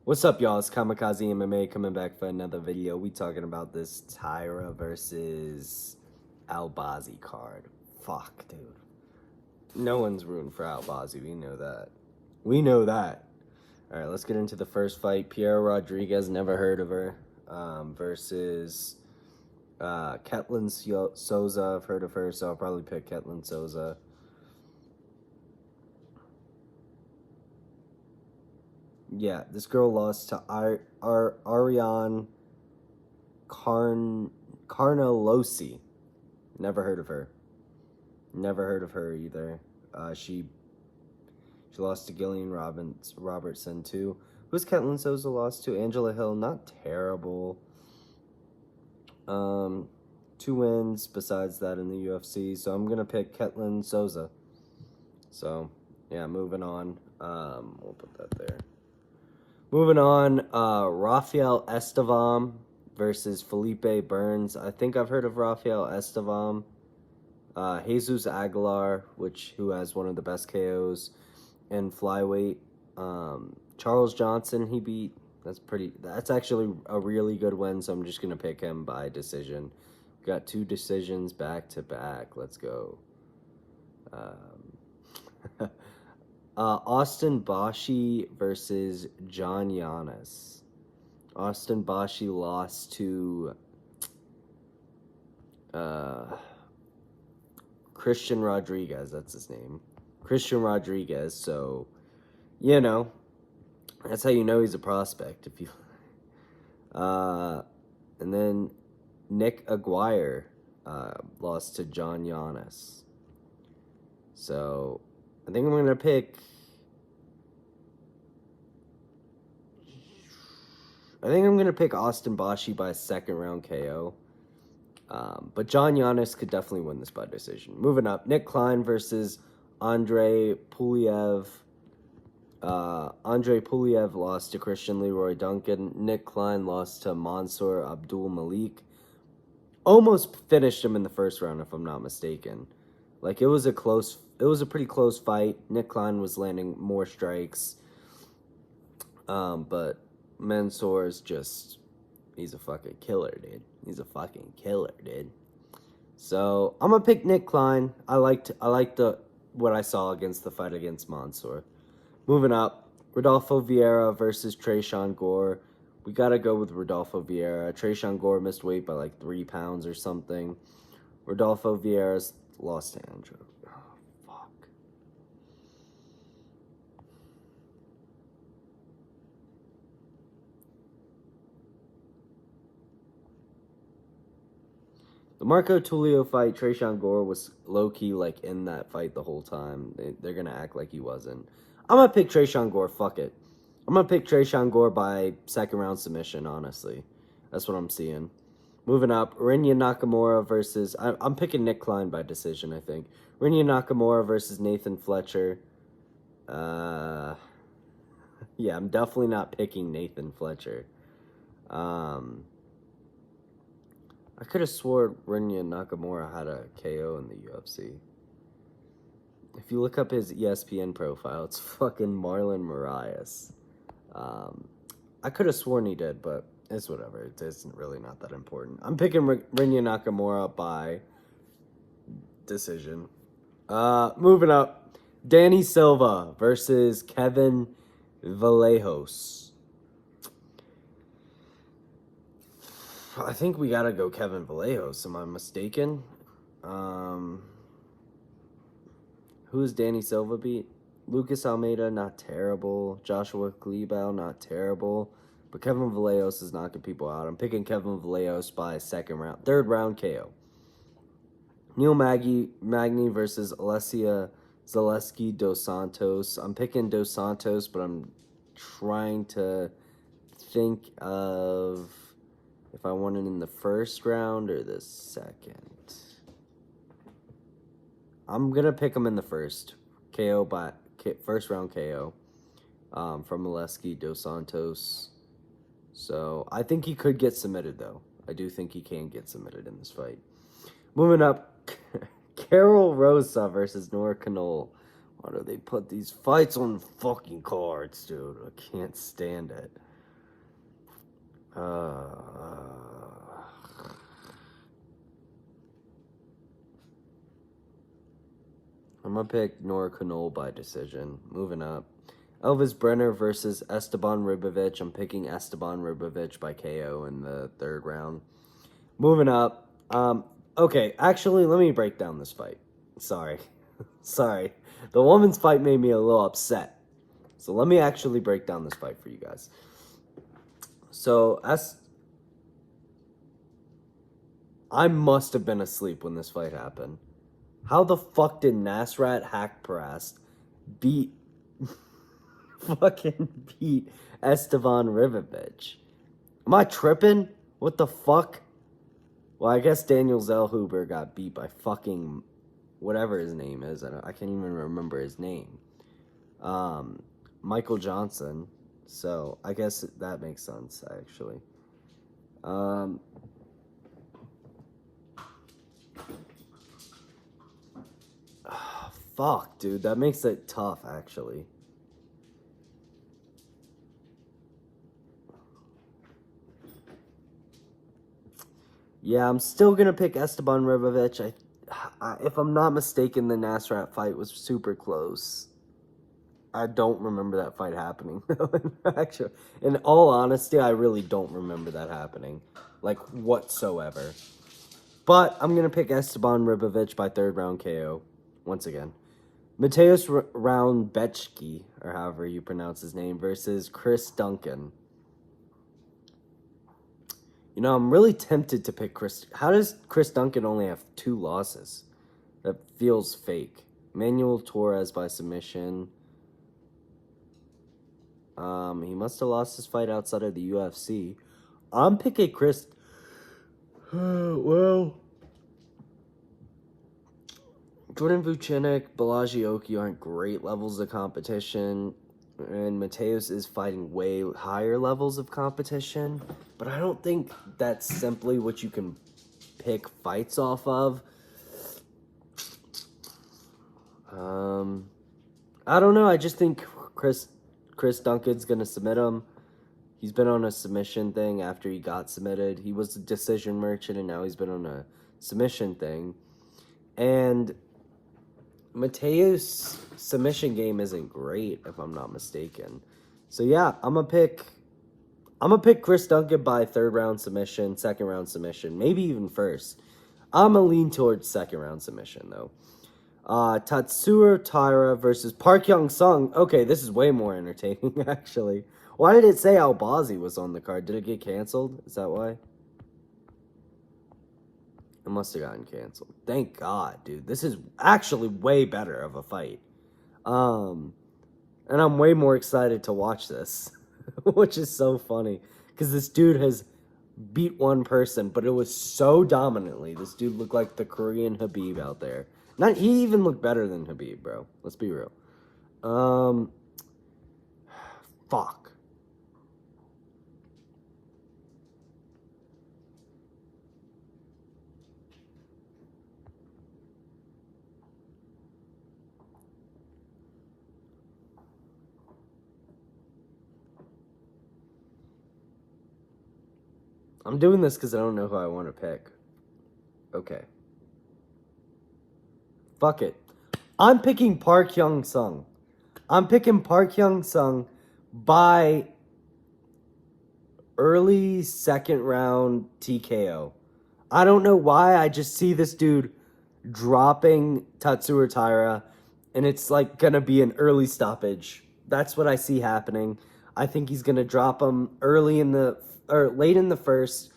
What's up, y'all? It's Kamikaze MMA coming back for another video. We talking about this Taira versus Albazi card. Fuck, dude. No one's rooting for Albazi. We know that. We know that. All right, let's get into the first fight. Piera Rodriguez, never heard of her, versus Ketlin Souza. I've heard of her, so I'll probably pick Ketlin Souza. Yeah, this girl lost to Ariane Carnellosi. Never heard of her. Never heard of her either. She lost to Gillian Robertson too. Who's Ketlin Souza lost to? Angela Hill. Not terrible. 2 wins besides that in the UFC. So I'm gonna pick Ketlin Souza. So yeah, moving on. We'll put that there. Moving on, Rafael Estevam versus Felipe Burns. I think I've heard of Rafael Estevam. Jesus Aguilar, who has one of the best KOs in flyweight. Charles Johnson, he beat. That's actually a really good win, so I'm just going to pick him by decision. Got 2 decisions back to back. Let's go. Austin Bashi versus John Yanis. Austin Bashi lost to Christian Rodriguez. That's his name. Christian Rodriguez. So, you know, that's how you know he's a prospect. If you, and then Nick Aguirre lost to John Yanis. So, I think I'm going to pick... Austin Bashi by second round KO. But John Yanis could definitely win this by decision. Moving up, Nick Klein versus Andrei Puliev. Andrei Puliev lost to Christian Leroy Duncan. Nick Klein lost to Mansour Abdul Malik. Almost finished him in the first round, if I'm not mistaken. Like, it was a pretty close fight. Nick Klein was landing more strikes. But Mansour's he's a fucking killer, dude. He's a fucking killer, dude. So, I'm gonna pick Nick Klein. I liked what I saw against the fight against Mansour. Moving up, Rodolfo Vieira versus Tresean Gore. We gotta go with Rodolfo Vieira. Tresean Gore missed weight by like 3 pounds or something. Rodolfo Vieira's lost to Andrew. Oh, fuck. The Marco Tulio fight, Tresean Gore was low-key like in that fight the whole time. They're gonna act like he wasn't. I'm gonna pick Tresean Gore, fuck it. I'm gonna pick Tresean Gore by second round submission, honestly. That's what I'm seeing. Moving up, Rinya Nakamura versus... I'm picking Nick Klein by decision, I think. Rinya Nakamura versus Nathan Fletcher. Yeah, I'm definitely not picking Nathan Fletcher. I could have swore Rinya Nakamura had a KO in the UFC. If you look up his ESPN profile, it's fucking Marlon Moraes. I could have sworn he did, but it's whatever. It isn't really not that important. I'm picking Rinya Nakamura by decision. Moving up, Danny Silva versus Kevin Vallejos. I think we gotta go Kevin Vallejos. Am I mistaken? Who's Danny Silva beat? Lucas Almeida, not terrible. Joshua Kleebau, not terrible. But Kevin Vallejos is knocking people out. I'm picking Kevin Vallejos by third round KO. Neil Magny versus Alessia Zaleski Dos Santos. I'm picking Dos Santos, but I'm trying to think of if I want it in the first round or the second. I'm going to pick him in the first. First round KO from Aleski Dos Santos. So, I think he could get submitted, though. I do think he can get submitted in this fight. Moving up, Carol Rosa versus Nora Knoll. Why do they put these fights on fucking cards, dude? I can't stand it. I'm gonna pick Nora Knoll by decision. Moving up. Elvis Brenner versus Esteban Ribovic. I'm picking Esteban Ribovic by KO in the third round. Moving up. Okay, actually, let me break down this fight. Sorry. Sorry. The woman's fight made me a little upset. So let me actually break down this fight for you guys. So, I must have been asleep when this fight happened. How the fuck did Nasrat Hakparast beat beat Esteban Ribovic? Am I tripping? What the fuck? Well, I guess Daniel Zellhuber got beat by fucking whatever his name is. I can't even remember his name. Michael Johnson. So I guess that makes sense, actually. Fuck, dude. That makes it tough, actually. Yeah, I'm still going to pick Esteban Ribovic. If I'm not mistaken, the Nasrat fight was super close. I don't remember that fight happening. Actually, in all honesty, I really don't remember that happening. Like, whatsoever. But I'm going to pick Esteban Ribovic by third round KO. Once again. Mateusz Roundbechki, or however you pronounce his name, versus Chris Duncan. You know, I'm really tempted to pick Chris. How does Chris Duncan only have 2 losses? That feels fake. Manuel Torres by submission. He must have lost his fight outside of the UFC. I'm picking Chris. Well, Jordan Vucinic, Balaji Oki aren't great levels of competition, and Mateusz is fighting way higher levels of competition, but I don't think that's simply what you can pick fights off of. I don't know. I just think Chris Duncan's going to submit him. He's been on a submission thing after he got submitted. He was a decision merchant, and now he's been on a submission thing. And Mateusz's submission game isn't great, if I'm not mistaken. So yeah, I'm gonna pick Chris Duncan by third round submission, second round submission, maybe even first. I'm gonna lean towards second round submission though. Tatsuro Taira versus Park Young Sung. Okay, this is way more entertaining actually. Why did it say Albazi was on the card? Did it get canceled? Is that why? It must have gotten canceled. Thank God, dude. This is actually way better of a fight. And I'm way more excited to watch this, which is so funny. Because this dude has beat one person, but it was so dominantly. This dude looked like the Korean Habib out there. He even looked better than Habib, bro. Let's be real. Fuck. I'm doing this because I don't know who I want to pick. Okay. Fuck it. I'm picking Park Hyung Sung. I'm picking Park Hyung Sung by early second round TKO. I don't know why. I just see this dude dropping Tatsuro Taira, and it's like gonna be an early stoppage. That's what I see happening. I think he's gonna drop him late in the first.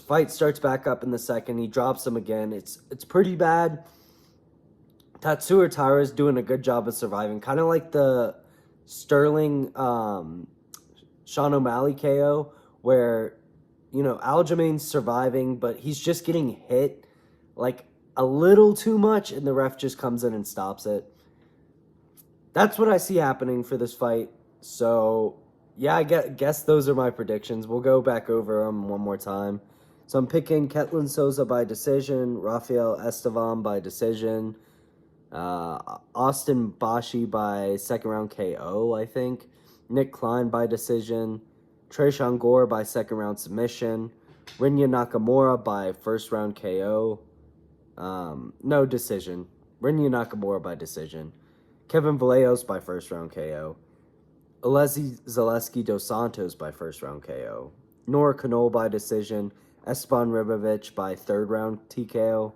Fight starts back up in the second. He drops him again. It's pretty bad. Tatsuro Taira is doing a good job of surviving, kind of like the Sterling Sean O'Malley KO, where Aljamain's surviving, but he's just getting hit like a little too much, and the ref just comes in and stops it. That's what I see happening for this fight. So yeah, I guess those are my predictions. We'll go back over them one more time. So I'm picking Ketlin Souza by decision, Rafael Estevam by decision, Austin Bashi by second round KO, I think, Nick Klein by decision, Tresean Gore by second round submission. Rinya Nakamura by first round KO. No decision. Rinya Nakamura by decision. Kevin Vallejos by first round KO. Alessi Zaleski dos Santos by first round KO. Nora Knoll by decision. Esteban Ribovic by third round TKO.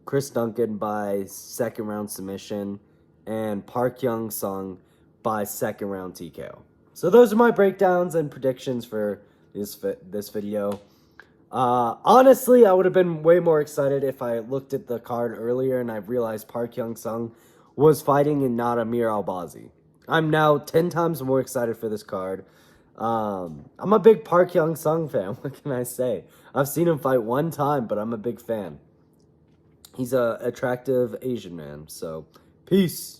Chris Duncan by second round submission. And Park Young Sung by second round TKO. So those are my breakdowns and predictions for this video. Honestly, I would have been way more excited if I looked at the card earlier and I realized Park Young Sung was fighting and not Amir Albazi. I'm now 10 times more excited for this card. I'm a big Park Young Sung fan. What can I say? I've seen him fight one time, but I'm a big fan. He's a attractive Asian man. So, peace.